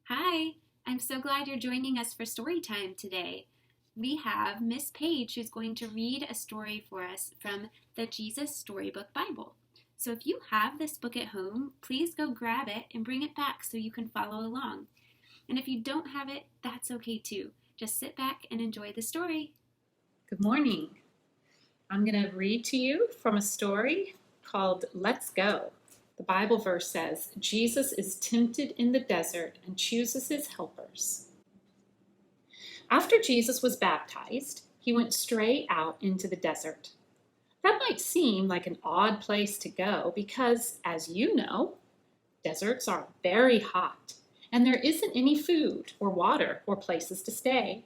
Hi, I'm so glad you're joining us for story time today. We have Miss Page who's going to read a story for us from the Jesus Storybook Bible. So if you have this book at home, please go grab it and bring it back so you can follow along. And if you don't have it, that's okay too. Just sit back and enjoy the story. Good morning. I'm going to read to you from a story called Let's Go. The Bible verse says, Jesus is tempted in the desert and chooses his helpers. After Jesus was baptized, he went straight out into the desert. That might seem like an odd place to go because, as you know, deserts are very hot and there isn't any food or water or places to stay.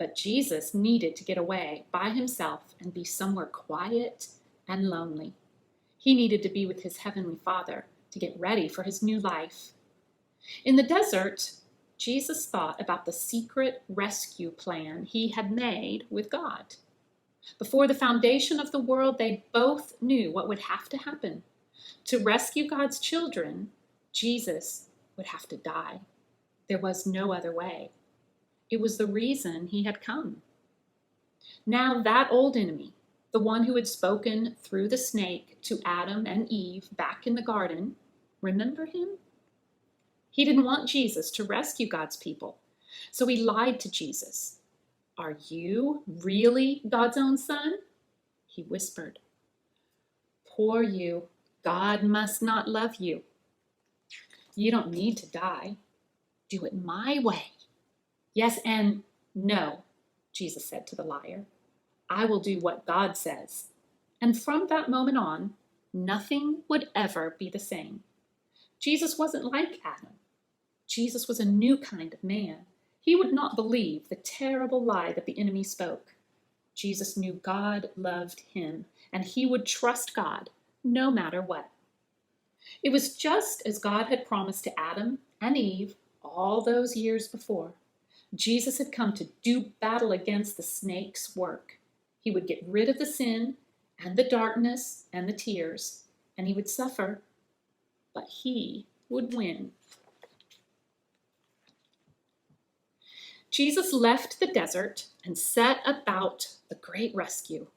But Jesus needed to get away by himself and be somewhere quiet and lonely. He needed to be with his heavenly Father to get ready for his new life. In the desert, Jesus thought about the secret rescue plan he had made with God. Before the foundation of the world, they both knew what would have to happen. To rescue God's children, Jesus would have to die. There was no other way. It was the reason he had come. Now that old enemy, the one who had spoken through the snake to Adam and Eve back in the garden, remember him? He didn't want Jesus to rescue God's people, so he lied to Jesus. Are you really God's own son? He whispered. Poor you, God must not love you. You don't need to die. Do it my way. Yes and no, Jesus said to the liar. I will do what God says. And from that moment on, nothing would ever be the same. Jesus wasn't like Adam. Jesus was a new kind of man. He would not believe the terrible lie that the enemy spoke. Jesus knew God loved him, and he would trust God no matter what. It was just as God had promised to Adam and Eve all those years before. Jesus had come to do battle against the snake's work. He would get rid of the sin and the darkness and the tears, and he would suffer, but he would win. Jesus left the desert and set about the great rescue.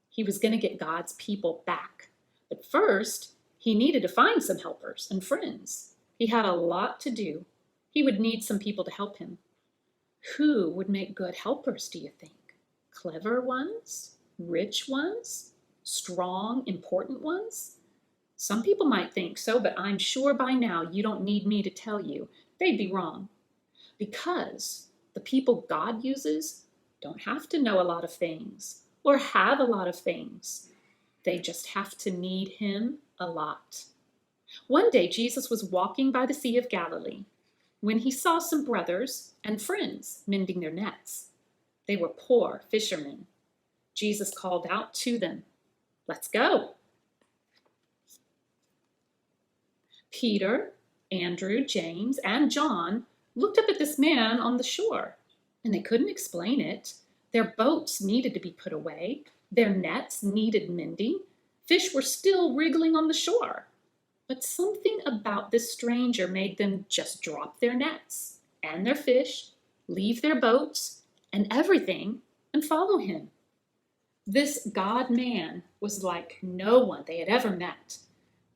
He was going to get God's people back. But first, he needed to find some helpers and friends. He had a lot to do. He would need some people to help him. Who would make good helpers, do you think? Clever ones? Rich ones? Strong, important ones? Some people might think so, but I'm sure by now you don't need me to tell you they'd be wrong. Because the people God uses don't have to know a lot of things or have a lot of things. They just have to need him a lot. One day Jesus was walking by the Sea of Galilee when he saw some brothers and friends mending their nets. They were poor fishermen. Jesus called out to them, "Let's go." Peter, Andrew, James, and John looked up at this man on the shore, and they couldn't explain it. Their boats needed to be put away. Their nets needed mending. Fish were still wriggling on the shore. But something about this stranger made them just drop their nets and their fish, leave their boats and everything, and follow him. This God-man was like no one they had ever met.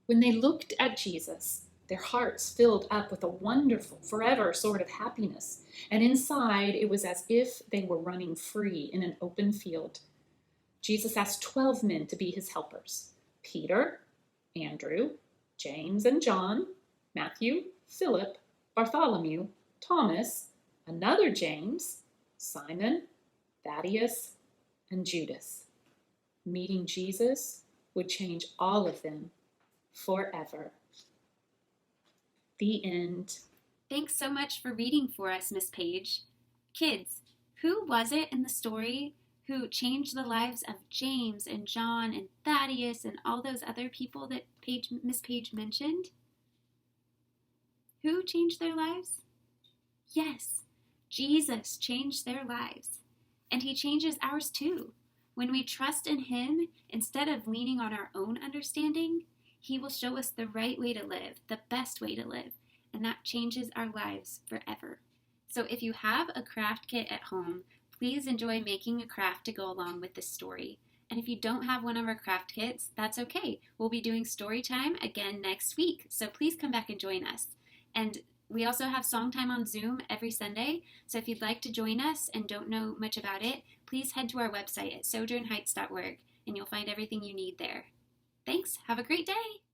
When they looked at Jesus, their hearts filled up with a wonderful, forever sort of happiness, and inside it was as if they were running free in an open field. Jesus asked 12 men to be his helpers: Peter, Andrew, James and John, Matthew, Philip, Bartholomew, Thomas, another James, Simon, Thaddeus, and Judas. Meeting Jesus would change all of them forever. The end. Thanks so much for reading for us, Miss Page. Kids, who was it in the story who changed the lives of James and John and Thaddeus and all those other people that Miss Page mentioned? Who changed their lives? Yes, Jesus changed their lives. And he changes ours too. When we trust in him, instead of leaning on our own understanding, he will show us the right way to live, the best way to live. and that changes our lives forever. So if you have a craft kit at home, please enjoy making a craft to go along with this story. And if you don't have one of our craft kits, that's okay. We'll be doing story time again next week, so please come back and join us. And we also have song time on Zoom every Sunday, so if you'd like to join us and don't know much about it, please head to our website at sojournheights.org, and you'll find everything you need there. Thanks. Have a great day.